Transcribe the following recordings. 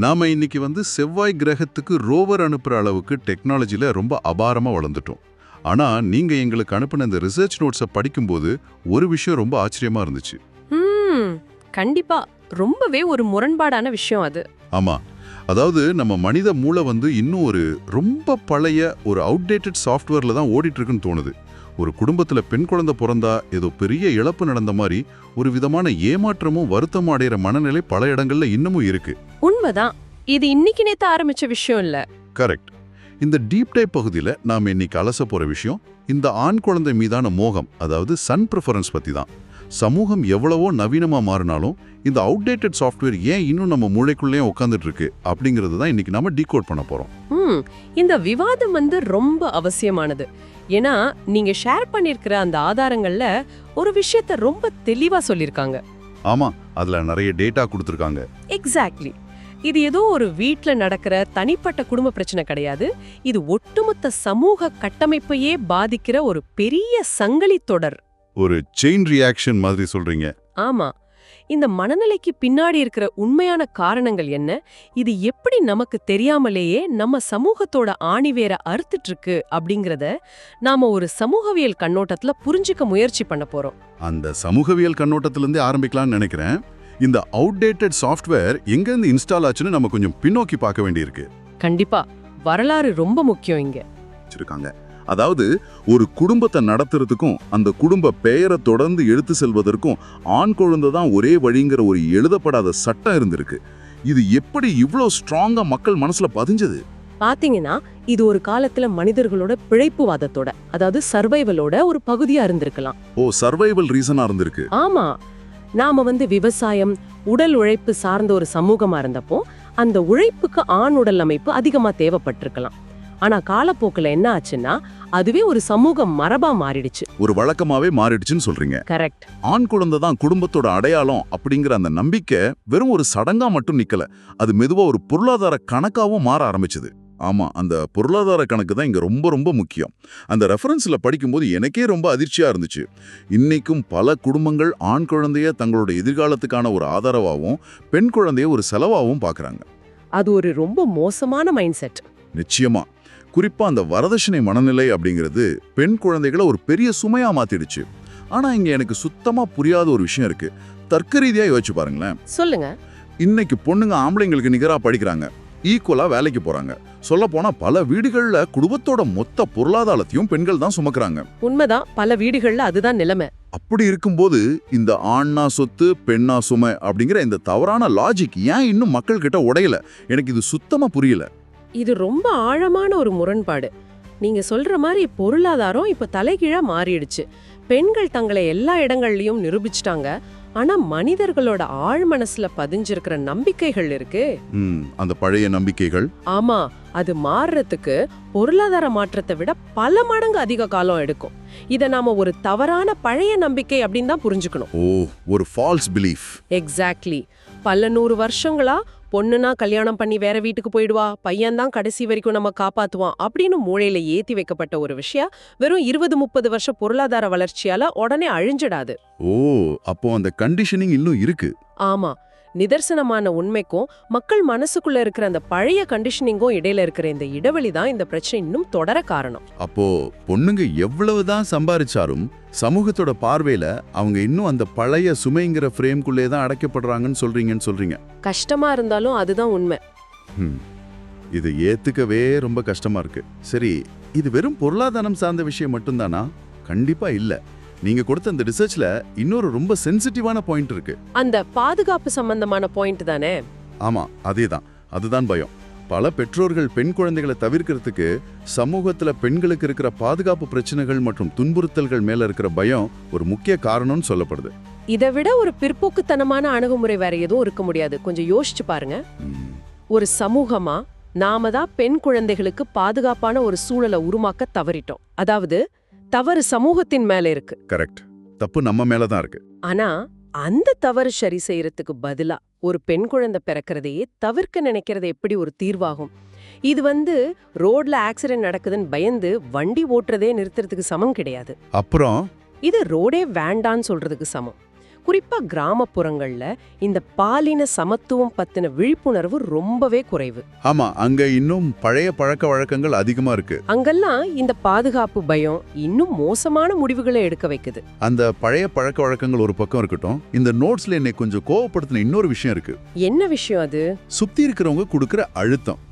நாம இன்னைக்கு செவ்வாய் கிரகத்துக்கு ரோவர் அனுப்புற அளவுக்கு டெக்னாலஜில ரொம்ப அபாரமா வளர்ந்துட்டோம். ஆனா நீங்க எங்களுக்கு அனுப்பின இந்த ரிசர்ச் நோட்ஸை படிக்கும்போது ஒரு விஷயம் ரொம்ப ஆச்சரியமா இருந்துச்சு. கண்டிப்பா ரொம்பவே ஒரு முரண்பாடான விஷயம் அது. ஆமா, அதாவது நம்ம மனித மூளை இன்னும் ஒரு ரொம்ப பழைய ஒரு அவுடேட்டட் சாஃப்ட்வேர்ல தான் ஓடிட்டு இருக்குன்னு தோணுது. ஒரு குடும்பத்துல பெண் குழந்தை பிறந்தா ஏதோ பெரிய இழப்பு நடந்த மாதிரி ஒரு விதமான ஏமாற்றமும் வருத்தமும் அடைகிற மனநிலை பல இடங்கள்ல இன்னமும் இருக்கு. உண்மைதான். இது இன்னைக்கு நேத்து ஆரம்பிச்ச விஷயம் இல்ல. கரெக்ட். இந்த டீப் டைப் பகுதியில நாம இன்னைக்கு அலச போற விஷயம் இந்த ஆண் குழந்தை மீதான மோகம், அதாவது சன் ப்ரிஃபரன்ஸ் பத்தி தான். சமூகம் எவ்வளவோ நவீனமா மாறினாலும் இந்த அவுடேட்டட் சாஃப்ட்வேர் ஏன் இன்னும் நம்ம மூளைக்குள்ளேயே உட்காந்துட்டு இருக்கு அப்படிங்கறது தான் இன்னைக்கு நாம டீகோட் பண்ண போறோம். இந்த விவாதம் ரொம்ப அவசியமானது. ஏன்னா நீங்க ஷேர் பண்ணிருக்கிற அந்த ஆதாரங்கள்ல ஒரு விஷயத்த ரொம்ப தெளிவா சொல்லிருக்காங்க. ஆமா, அதுல நிறைய டேட்டா கொடுத்திருக்காங்க. எக்ஸாக்ட்லி. இது ஏதோ ஒரு வீட்ல நடக்கிற தனிப்பட்ட குடும்ப பிரச்சனை கிடையாது. இது ஒட்டுமொத்த சமூக கட்டமைப்பையே பாதிக்கிற ஒரு பெரிய சங்கிலி தொடர். ஒரு செயின் ரியாக்ஷன் மாதிரி சொல்றீங்க. ஆமா. இந்த மனநிலைக்கு பின்னாடி இருக்கிற உண்மையான காரணங்கள் என்ன, இது எப்படி நமக்கு தெரியாமலேயே நம்ம சமூகத்தோட ஆணிவேர அறுத்துட்டு இருக்கு அப்படிங்கறத நாம ஒரு சமூகவியல் கண்ணோட்டத்துல புரிஞ்சுக்க முயற்சி பண்ண போறோம். அந்த சமூகவியல் கண்ணோட்டத்திலிருந்தே ஆரம்பிக்கலாம்னு நினைக்கிறேன். இந்த அவுடேட்டட் சாஃப்ட்வேர் எங்கிருந்து இன்ஸ்டால் ஆச்சுன்னு நம்ம கொஞ்சம் பின்னோக்கி பார்க்க வேண்டியிருக்கு. கண்டிப்பா வரலாறு ரொம்ப முக்கியம் இங்க. அதாவது ஒரு குடும்பத்தை நடத்துறதுக்கும் அந்த குடும்ப பெயரை தொடர்ந்து எடுத்து செல்வதற்கும் ஆண் குழந்தை தான் ஒரே வழிங்கிற ஒரு எழுதப்படாத சட்டம் இருந்திருக்கு. இது எப்படி இவ்ளோ ஸ்ட்ராங்கா மக்கள் மனசுல பதிஞ்சது? பாத்தீங்கன்னா இது ஒரு காலத்துல மனிதர்களோட பிழைப்புவாதத்தோட, அதாவது சர்வைவலோட ஒரு பகுதியா இருந்திருக்கலாம். சர்வைவல் ரீசனா இருந்திருக்கு. ஆமா, நாம விவசாயம், உடல் உழைப்பு சார்ந்த ஒரு சமூகமா இருந்தப்போ அந்த உழைப்புக்கு ஆண் உடல் அமைப்பு அதிகமா தேவைப்பட்டிருக்கலாம். ஆனா காலப்போக்குல என்ன ஆச்சுன்னா அதுவே ஒரு சமூக மரபா மாறிடுச்சு, ஒரு வழக்கமாவே மாறிடுச்சுன்னு சொல்றீங்க. கரெக்ட். ஆண் குழந்தை தான் குடும்பத்தோட அடையாளம் அப்படிங்கிற அந்த நம்பிக்கை வெறும் ஒரு சடங்கா மட்டும் நிக்கல, அது மெதுவா ஒரு பொருளாதார கணக்காவும் மாற ஆரம்பிச்சது. ஆமா, அந்த பொருளாதார கணக்கு தான் இங்க ரொம்ப ரொம்ப முக்கியம். அந்த ரெஃபரன்ஸ்ல படிக்கும்போது எனக்கே ரொம்ப அதிர்ச்சியா இருந்துச்சு. இன்னைக்கும் பல குடும்பங்கள் ஆண் குழந்தைய தங்களோட எதிர்காலத்துக்கான ஒரு ஆதரவாகவும் பெண் குழந்தைய ஒரு செலவாகவும் பாக்குறாங்க. அது ஒரு ரொம்ப மோசமான மைண்ட் செட். நிச்சயமா. குறிப்பா அந்த வரதட்சணை மனநிலை அப்படிங்கிறது பெண் குழந்தைகளை ஒரு பெரிய சுமையா மாத்திடுச்சு. ஆனா இங்க எனக்கு சுத்தமா புரியாத ஒரு விஷயம் இருக்கு. தர்க்க ரீதியா யோசிச்சு பாருங்களேன். சொல்லுங்க. இன்னைக்கு பொண்ணுங்க ஆம்பளைங்களுக்கு நிகரா படிக்கிறாங்க, ஈக்குவலா வேலைக்கு போறாங்க. சொல்ல போனா பல வீடுகள்ல குடும்பத்தோட மொத்த பொருளாதாரத்தையும் பெண்கள் தான் சுமக்குறாங்க. உண்மைதான், பல வீடுகள்ல அதுதான் நிலைமை. அப்படி இருக்கும்போது இந்த ஆண்ணா சொத்து பெண்ணா சுமை அப்படிங்கிற இந்த தவறான லாஜிக் ஏன் இன்னும் மக்கள் கிட்ட உடையல? எனக்கு இது சுத்தமா புரியல. இது ரொம்ப ஆழமான ஒரு முரண்பாடு. நீங்க சொல்ற மாதிரி பொருளாதாரம் இப்ப தலைகீழா மாறிடுச்சு. பெண்கள் தங்களை எல்லா இடங்கள்லயும் நிரூபிச்சிட்டாங்க. ஆனா மனிதர்களோட ஆழ் மனசுல பதிஞ்சிருக்கிற நம்பிக்கைகள் இருக்கு, அந்த பழைய நம்பிக்கைகள். ஆமா, அது மாறுறதுக்கு பொருளாதார மாற்றத்தை விட பல மடங்கு அதிக காலம் எடுக்கும். இத நாம ஒரு தவறான பழைய நம்பிக்கை அப்படின்னு தான் புரிஞ்சுக்கணும். ஒரு ஃபால்ஸ் பிலீஃப். எக்ஸாக்ட்லி. பல 100 வருஷங்களா பொண்ணுனா கல்யாணம் பண்ணி வேற வீட்டுக்கு போயிடுவா, பையன்தான் கடைசி வரைக்கும் நம்ம காப்பாத்துவான் அப்படின்னு மூளையில ஏத்தி வைக்கப்பட்ட ஒரு விஷயம் வெறும் 20-30 வருஷ பொருளாதார வளர்ச்சியால உடனே அழிஞ்சிடாது. அப்போ அந்த கண்டிஷனிங் இன்னும் இருக்கு. ஆமா, நிதர்சனமான உண்மைக்கும் மக்கள் மனசுக்குள்ள இருக்கிற அந்த பழைய கண்டிஷனிங்கும் இடையில இருக்கிற இந்த இடைவெளி தான் இந்த பிரச்சனை இன்னும் தொடர காரணம். அப்போ பொண்ணுங்க எவ்வளவுதான் சம்பாதிச்சாலும் சமூகத்தோட பார்வையில அவங்க இன்னும் அந்த பழைய சுமைங்கிற ஃப்ரேம்குள்ளே தான் அடைக்கப்படுறாங்கன்னு சொல்றீங்க. கஷ்டமா இருந்தாலும் அதுதான் உண்மை. இது ஏத்துக்கவே ரொம்ப கஷ்டமா இருக்கு. சரி, இது வெறும் பொருளாதாரம் சார்ந்த விஷயம் மட்டும்தானா? கண்டிப்பா இல்ல. நீங்க கொடுத்த அந்த ரிசர்ச்ல இன்னொரு ரொம்ப சென்சிட்டிவான பாயிண்ட் இருக்கு. அந்த பாதுகாப்பு சம்பந்தமான பாயிண்ட் தானே? ஆமா, அதேதான். அதுதான் பயம். பல பெற்றோர்கள் பெண் குழந்தைகளை தவிர்க்கிறதுக்கு சமூகத்துல பெண்களுக்கு இருக்கிற பாதுகாப்பு பிரச்சனைகள் மற்றும் துன்புறுத்தல்கள் மேல இருக்கிற பயம் ஒரு முக்கிய காரணம்னு சொல்லப்படுது. இதை விட ஒரு பிற்போக்குத்தனமான அணுகுமுறை வேற எதுவும் இருக்க முடியாது. கொஞ்சம் யோசிச்சு பாருங்க. ஒரு சமூகமா நாம தான் பெண் குழந்தைகளுக்கு பாதுகாப்பான ஒரு சூழலை உருவாக்க தவறிட்டோம். அதாவது தவறு சமூகத்தின் மேல இருக்கு. கரெக்ட். தப்பு நம்ம மேலதான் இருக்கு. ஆனா அந்த தவறு சரி செய்யறதுக்கு பதிலா ஒரு பெண் குழந்தை பிறக்கிறதையே தவிர்க்க நினைக்கிறது எப்படி ஒரு தீர்வாகும்? இது ரோட்ல ஆக்சிடென்ட் நடக்குதுன்னு பயந்து வண்டி ஓட்டுறதே நிறுத்துறதுக்கு சமம் கிடையாது. அப்புறம் இது ரோடே வேண்டான்னு சொல்றதுக்கு சமம். குறிப்பா கிராமப்புறங்கள்ல இந்த பாலின சமத்துவம் பத்தின விழிப்புணர்வு ரொம்பவே குறைவு. ஆமா, அங்க இன்னும் பழைய பழக்க வழக்கங்கள் அதிகமா இருக்கு. அங்கெல்லாம் இந்த பாதுகாப்பு பயம் இன்னும் மோசமான முடிவுகளை எடுக்க வைக்குது. அந்த பழைய பழக்க வழக்கங்கள் ஒரு பக்கம் இருக்கட்டும், இந்த நோட்ஸ்ல என்னை கொஞ்சம் கோவப்படுத்தின இன்னொரு விஷயம் இருக்கு. என்ன விஷயம் அது? சுத்தி இருக்கிறவங்க கொடுக்கிற அழுத்தம்.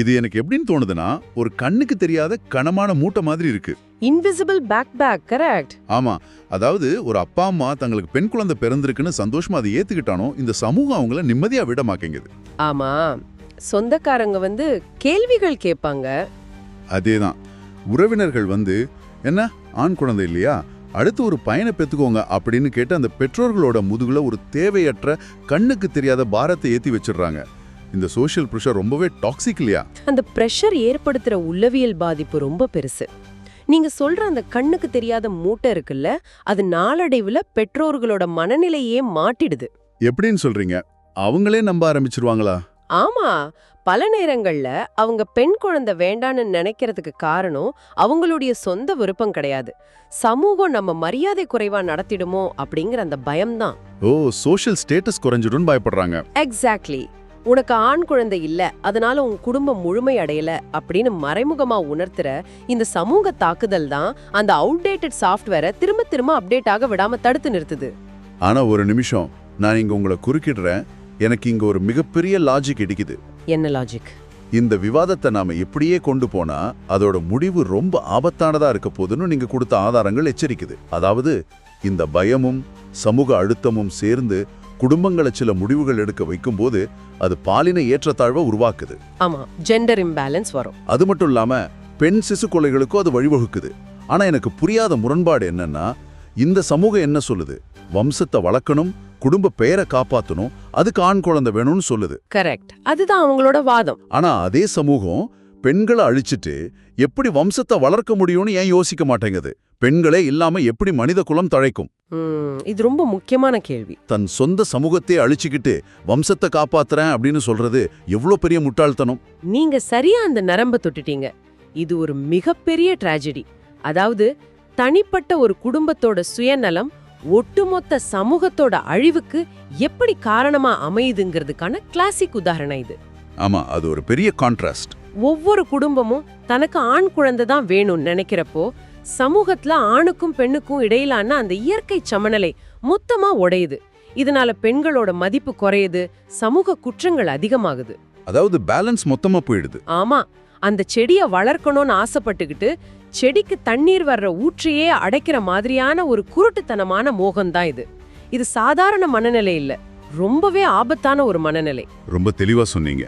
இது எனக்கு எப்படின்னு தோணுதுன்னா, ஒரு கண்ணுக்கு தெரியாத கனமான மூட்டை மாதிரி இருக்கு. Invisible bag, correct. ஆமா, அதாவது ஒரு அப்பா அம்மா தங்களுக்கு பெண் குழந்தை பிறந்திருக்குன்னு சந்தோஷமா அதை ஏத்துக்கிட்டானோ இந்த சமூகம் அவங்கள நிம்மதியா விட மாட்டேங்குது. ஆமா, சொந்தக்காரங்க கேள்விகள் கேட்பாங்க. அதேதான், உறவினர்கள் என்ன ஆண் குழந்தை இல்லையா, அடுத்து ஒரு பையனை பெத்துக்கோங்க அப்படின்னு கேட்டு அந்த பெற்றோர்களோட முதுகுல ஒரு தேவையற்ற கண்ணுக்கு தெரியாத பாரத்தை ஏத்தி வச்சிடுறாங்க. இந்த சோஷியல் பிரஷர் ரொம்பவே டாக்ஸிக் இல்லையா? அந்த பிரஷர் ஏற்படுத்துற உளவியல் பாதிப்பு ரொம்ப பெருசு. நீங்க சொல்ற அந்த கண்ணுக்கு தெரியாத மூட்டை இருக்குல்ல, அது நாளடைவுல பெற்றோர்களோட மனநிலையே மாட்டிடுது. எப்படின்னு சொல்றீங்க? அவங்களே நம்ப ஆரம்பிச்சிருவாங்களா? ஆமா, பல நேரங்கள்ல அவங்க பெண் குழந்தை வேண்டான்னு நினைக்கிறதுக்கு காரணம் அவங்களுடைய சொந்த விருப்பம் கிடையாது. சமூகம் நம்ம மரியாதை குறைவா நடத்திடுமோ அப்படிங்கிற அந்த பயம்தான். ஓ, சோஷியல் ஸ்டேட்டஸ் குறைஞ்சிடும் பயப்படுறாங்க. எக்ஸாக்ட்லி. உனக்கு ஆண் குழந்தை இல்ல, அதனால உன் குடும்பம் முழுமை அடையல அப்படின்னு மறைமுகமா உணர்த்துற இந்த சமூக தாக்குதல் தான் அந்த அவுடேட்டட் சாஃப்ட்வேரை திரும்ப திரும்ப அப்டேட் ஆக விடாம தடுத்து நிறுத்துது. ஆனா ஒரு நிமிஷம், நான் இங்க உங்களை குறுக்கிடுறேன். எனக்கு இங்க ஒரு மிகப்பெரிய லாஜிக் இடிக்குது. என்ன லாஜிக்? இந்த விவாதத்தை நாம இப்படியே கொண்டு போனா அதோட முடிவு ரொம்ப ஆபத்தானதா இருக்க போதுன்னு நீங்க கொடுத்த ஆதாரங்கள் எச்சரிக்குது. அதாவது இந்த பயமும் சமூக அழுத்தமும் சேர்ந்து குடும்பங்களை சில முடிவுகள் எடுக்க வைக்கும்போது அது பாலின ஏற்றத்தாழ்வை உருவாக்குது. ஆமா, ஜெண்டர் இம்பேலன்ஸ் வரும். அது மட்டும் இல்லாம பெண் சிசு கொலைகளுக்கும் அது வழிவகுக்குது. ஆனா எனக்கு புரியாத முரண்பாடு என்னன்னா, இந்த சமூகம் என்ன சொல்லுது? வம்சத்தை வளர்க்கணும், குடும்ப பெயரை காப்பாத்தணும், அதுக்கு ஆண் குழந்தை வேணும்னு சொல்லுது. கரெக்ட், அதுதான் அவங்களோட வாதம். ஆனா அதே சமூகம் பெண்களை அழிச்சிட்டு எப்படி வம்சத்தை வளர்க்க முடியும்னு ஏன் யோசிக்க மாட்டேங்குது? பெண்களே இல்லாம எப்படி மனித குலம் தழைக்கும்? இது ரொம்ப முக்கியமான கேள்வி. தன் சொந்த சமூகத்தை அழிச்சுக்கிட்டு வம்சத்தை காப்பாத்துறேன் அப்படின்னு சொல்றது எவ்வளவு பெரிய முட்டாள்தனம். நீங்க சரியா அந்த நரம்ப தொட்டுட்டீங்க. இது ஒரு மிகப்பெரிய டிராஜடி. அதாவது தனிப்பட்ட ஒரு குடும்பத்தோட சுயநலம் ஒட்டுமொத்த சமூகத்தோட அழிவுக்கு எப்படி காரணமா அமையுதுங்கிறதுக்கான கிளாசிக் உதாரணம் இது. ஆமா, அது ஒரு பெரிய கான்ட்ராஸ்ட். ஒவ்வொரு குடும்பமும் தனக்கு ஆண் குழந்தை தான் வேணும்னு நினைக்கிறப்போ சமூகத்துல ஆணுக்கும் பெண்ணுக்கும் இடையிலான அந்த இயற்கை சமநிலை மொத்தமா உடையுது. இதனால பெண்களோட மதிப்பு குறையுது, சமூக குற்றங்கள் அதிகமாகுது. அதாவது பேலன்ஸ் மொத்தமா போயிடுது. ஆமா, அந்த செடியை வளர்க்கணும்னு ஆசைப்பட்டுக்கிட்டு செடிக்கு தண்ணீர் வர்ற ஊற்றியே அடைக்கிற மாதிரியான ஒரு குருட்டுத்தனமான மோகம்தான் இது. இது சாதாரண மனநிலை இல்ல, ரொம்பவே ஆபத்தான ஒரு மனநிலை. ரொம்ப தெளிவா சொன்னீங்க.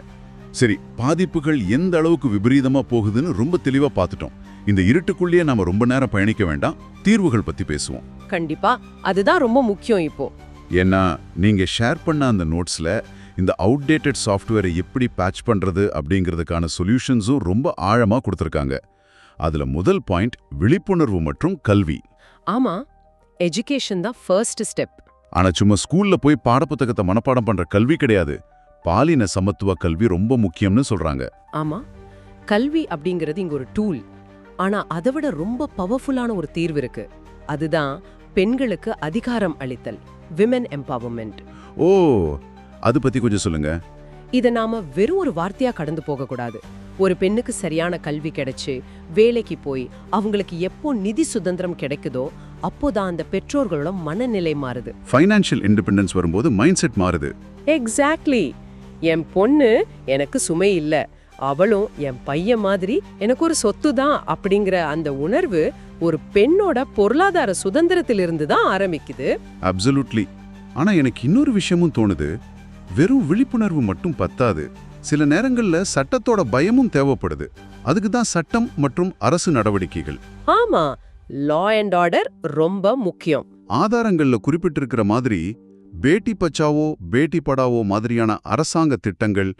சரி, பாதிப்புகள் எந்த அளவுக்கு விபரீதமா போகுதுன்னு ரொம்ப தெளிவா பார்த்துட்டோம். இந்த இருட்டுக்குள்ளேயே நாம ரொம்ப நேரம் பயணிக்க வேண்டாம், தீர்வுகள் பத்தி பேசுவோம். கண்டிப்பா, அதுதான் ரொம்ப முக்கியம் இப்போ. ஏன்னா நீங்க ஷேர் பண்ண அந்த நோட்ஸ்ல இந்த அவுடேட்டட் சாஃப்ட்வேரை எப்படி பேட்ச் பண்றது அப்படிங்கிறதுக்கான சொல்யூஷன்ஸும் ரொம்ப ஆழமா கொடுத்திருக்காங்க. அதுல முதல் பாயிண்ட் விழிப்புணர்வு மற்றும் கல்வி. ஆமா, எஜுகேஷன் தான் ஃபர்ஸ்ட் ஸ்டெப். ஆனா சும்மா ஸ்கூல்ல போய் பாடப்புத்தகத்தை மனப்பாடம் பண்ற கல்வி கிடையாது. பாலின சமத்துவ கல்வி ரொம்ப முக்கியம்னு சொல்றாங்க. ஆமா, கல்வி அப்படிங்கிறது இங்க ஒரு டூல். ஆனா அதை விட ரொம்ப பவர்ஃபுல்லான ஒரு தீர்வு இருக்கு. அதுதான் பெண்களுக்கு அதிகாரம் அளித்தல், விமென் எம்பவர்மெண்ட். ஓ, அது பத்தி கொஞ்சம் சொல்லுங்க. இத நாம வெறும் ஒரு வார்த்தையா கடந்து போக கூடாது. ஒரு பெண்ணுக்கு சரியான கல்வி கிடைச்சு வேலைக்கு போய் அவங்களுக்கு எப்போ நிதி சுதந்திரம் கிடைக்குதோ அப்போதான் அந்த பெற்றோர்களோட மனநிலை மாறுது. ஃபைனான்ஷியல் இண்டிபெண்டன்ஸ் வரும்போது மைண்ட் செட் மாறுது. எக்ஸாக்ட்லி. என் பொண்ணு எனக்கு சுமை இல்ல, அவளும் என் பையன் மாதிரி எனக்கு ஒரு சொத்து தான் அப்படிங்கிற அந்த உணர்வு ஒரு பெண்ணோட பொருளாதார சுதந்திரத்திலிருந்து தான் ஆரம்பிக்குது. அப்சல்யூட்லி. ஆனா எனக்கு இன்னொரு விஷயமும் தோணுது. வெறும் விழிப்புணர்வு மட்டும் பத்தாது. சில நேரங்கள்ல சட்டத்தோட பயமும் தேவைப்படுது. அதுக்கு தான் சட்டம் மற்றும் அரசு நடவடிக்கைகள். ஆமா, லா அண்ட் ஆர்டர் ரொம்ப முக்கியம். ஆதாரங்கள்ல குறிப்பிட்டிருக்கிற மாதிரி பேட்டி பச்சாவோ பேட்டி படாவோ மாதிரியான அரசாங்க திட்டங்கள்,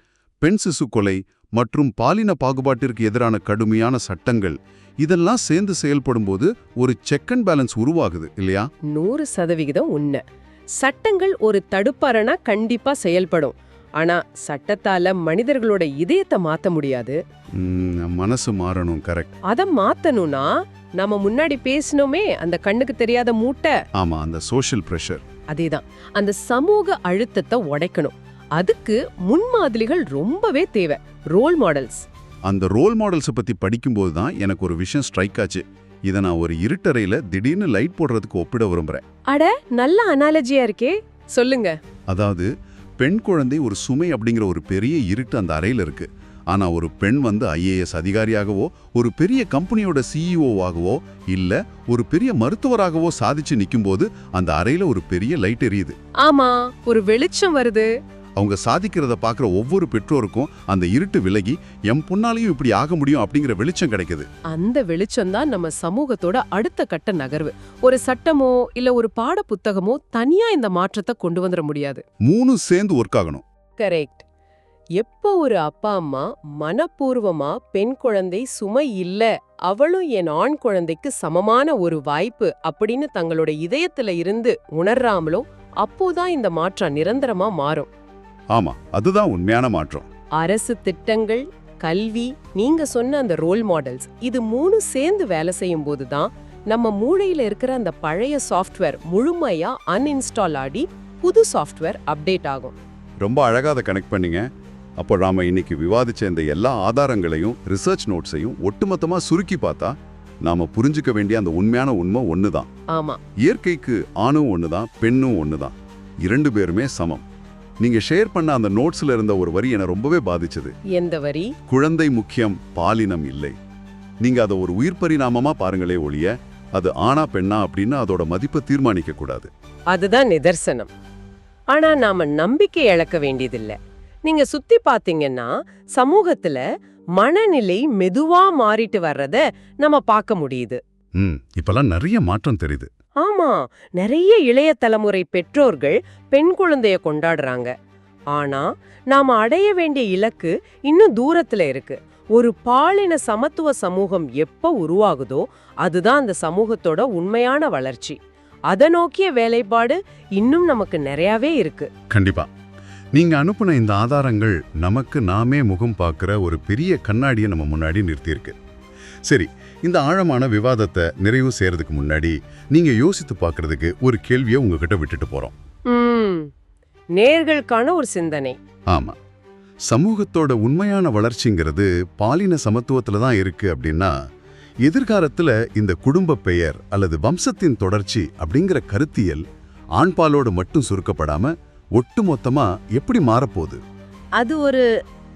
பெண் சிசு கொலை மற்றும் பாலின பாகுபாட்டிற்கு எதிரான கடுமையான சட்டங்கள் இதெல்லாம் சேர்ந்து செயல்படும்போது ஒரு செக் அண்ட் பேலன்ஸ் உருவாகுது இல்லையா? 100% உண்மை. சட்டங்கள் ஒரு தடுப்பரணா கண்டிப்பா செயல்படும். ஆனா சட்டத்தால மனிதர்களோட இதயத்தை மாத்த முடியாது. மனசு மாறணும். கரெக்ட். அத மாத்தணும்னா நம்ம முன்னாடி பேசணுமே அந்த கண்ணுக்கு தெரியாத மூட்டை. ஆமா, அந்த சோஷியல் பிரஷர். அதேதான், அந்த சமூக அழுத்தத்தை உடைக்கணும். அதுக்கு முன்மாதிரிகள் ரொம்பவே தேவை, ரோல் மாடல்ஸ். அந்த ரோல் மாடல்ஸை பத்தி படிக்கும்போது தான் எனக்கு ஒரு விஷயம் ஸ்ட்ரைக் ஆச்சு. இதை நான் ஒரு இருட்டறையில திடீர்னு லைட் போடுறதுக்கு ஒப்பிட விரும்புறேன். அட, நல்ல அனாலஜியா இருக்கே, சொல்லுங்க. அதாவது பெண் குழந்தை ஒரு சுமை அப்படிங்கிற ஒரு பெரிய இருட்டு அந்த அறையில இருக்கு. ஆனா ஒரு பெண் வந்து ஐஏஎஸ் அதிகாரியாகவோ ஒரு பெரிய கம்பெனியோட சிஇஓவாகவோ இல்ல ஒரு பெரிய மருத்துவராகவோ சாதிச்சு நிக்கும்போது அந்த அறையில ஒரு பெரிய லைட் எரியுது. ஆமா, ஒரு வெளிச்சம் வருது. அவங்க சாதிக்கிறத பார்க்குற ஒவ்வொரு பெற்றோருக்கும் அந்த இருட்டு விலகி எம் பொண்ணாலையும் இப்படி ஆக முடியும் அப்படிங்கிற வெளிச்சம் கிடைக்குது. அந்த வெளிச்சம் தான் நம்ம சமூகத்தோட அடுத்த கட்ட நகர்வு. ஒரு சட்டமோ இல்ல ஒரு பாட புத்தகமோ தனியா இந்த மாற்றத்தை கொண்டு வந்துட முடியாது. 3 சேர்ந்து ஒர்க் ஆகணும். கரெக்ட். எப்போ ஒரு அப்பா அம்மா மனப்பூர்வமா பெண் குழந்தை சுமை இல்ல, அவளும் என் ஆண் குழந்தைக்கு சமமான ஒரு வாய்ப்பு அப்படின்னு தங்களோட இதயத்துல இருந்து உணர்றாமலோ, அப்போதான் இந்த மாற்றம் நிரந்தரமா மாறும். ஆமா, அதுதான் உண்மையான மாற்றம். அரசு திட்டங்கள், கல்வி, நீங்க சொன்ன அந்த ரோல் மாடல்ஸ், இது 3 சேர்ந்து வேலை செய்யும் போதுதான் நம்ம மூளையில இருக்கிற அந்த பழைய சாஃப்ட்வேர் முழுமையா அன்இன்ஸ்டால் ஆடி புது சாஃப்ட்வேர் அப்டேட் ஆகும். ரொம்ப அழகா அதை கனெக்ட் பண்ணீங்க. அப்போ நாம இன்னைக்கு விவாதிச்ச இந்த எல்லா ஆதாரங்களையும் ரிசர்ச் நோட்ஸையும் ஒட்டுமொத்தமா சுருக்கி பார்த்தா நாம புரிஞ்சுக்க வேண்டிய அந்த உண்மையான உண்மை ஒண்ணுதான். ஆமா, இயற்கைக்கு ஆணும் ஒண்ணுதான், பெண்ணும் ஒண்ணுதான், 2 பேருமே சமம். நீங்க ஷேர் பண்ண அந்த நோட்ஸ்ல இருந்த ஒரு வரி என்ன ரொம்பவே பாதிச்சது. எந்த வரி? குழந்தை முக்கியம், பாலினம் இல்லை. நீங்க அதை ஒரு உயிர் பரிணாமமா பாருங்களே ஒழிய அது ஆனா பெண்ணா அப்படின்னு அதோட மதிப்பை தீர்மானிக்க கூடாது. அதுதான் நிதர்சனம். ஆனா நாம நம்பிக்கை இழக்க வேண்டியதில்லை. நீங்க சுத்தி பாத்தீங்கன்னா சமூகத்துல மனநிலை மெதுவா மாறிட்டு வர்றத நம்ம பார்க்க முடியுது. இப்பெல்லாம் நிறைய மாற்றம் தெரியுது. ஆமா, நிறைய இளைய தலைமுறை பெற்றோர்கள் பெண் குழந்தைய கொண்டாடுறாங்க. ஆனா நாம அடைய வேண்டிய இலக்கு இன்னும் தூரத்துல இருக்கு. ஒரு பாலின சமத்துவ சமூகம் எப்ப உருவாகுதோ அதுதான் அந்த சமூகத்தோட உண்மையான வளர்ச்சி. அதை நோக்கிய வேலைப்பாடு இன்னும் நமக்கு நிறையவே இருக்கு. கண்டிப்பா. நீங்க அனுப்புன இந்த ஆதாரங்கள் நமக்கு நாமே முகம் பார்க்கிற ஒரு பெரிய கண்ணாடியை நம்ம முன்னாடி நிறுத்தியிருக்கு. சரி, இந்த ஆழமான விவாதத்தை நிறைவு செய்யறதுக்கு முன்னாடி நீங்க யோசித்து பார்க்கறதுக்கு ஒரு கேள்வியை உங்ககிட்ட விட்டுட்டு போறோம். நேர்களுக்கான ஒரு சிந்தனை. ஆமா, சமூகத்தோட உண்மையான வளர்ச்சிங்கிறது பாலின சமத்துவத்துல தான் இருக்கு அப்படின்னா, எதிர்காலத்துல இந்த குடும்ப பெயர் அல்லது வம்சத்தின் தொடர்ச்சி அப்படிங்கிற கருத்தியல் ஆண்பாலோடு மட்டும் சுருக்கப்படாம ஒட்டுமொத்தமா எப்படி மாறப்போகுது? அது ஒரு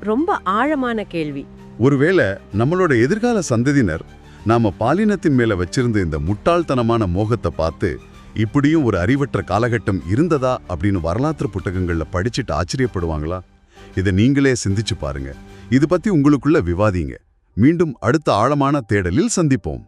ரொம்ப ஆழமான கேள்வி. ஒருவேளை நம்மளோட எதிர்கால சந்ததியினர் நாம பாலினத்தின் மேல வச்சிருந்த இந்த முட்டாள்தனமான மோகத்தை பார்த்து இப்படியும் ஒரு அறிவற்ற காலகட்டம் இருந்ததா அப்படின்னு வரலாற்று புத்தகங்கள்ல படிச்சுட்டு ஆச்சரியப்படுவாங்களா? இதை நீங்களே சிந்திச்சு பாருங்க. இது பத்தி உங்களுக்குள்ள விவாதிங்க. மீண்டும் அடுத்த ஆழமான தேடலில் சந்திப்போம்.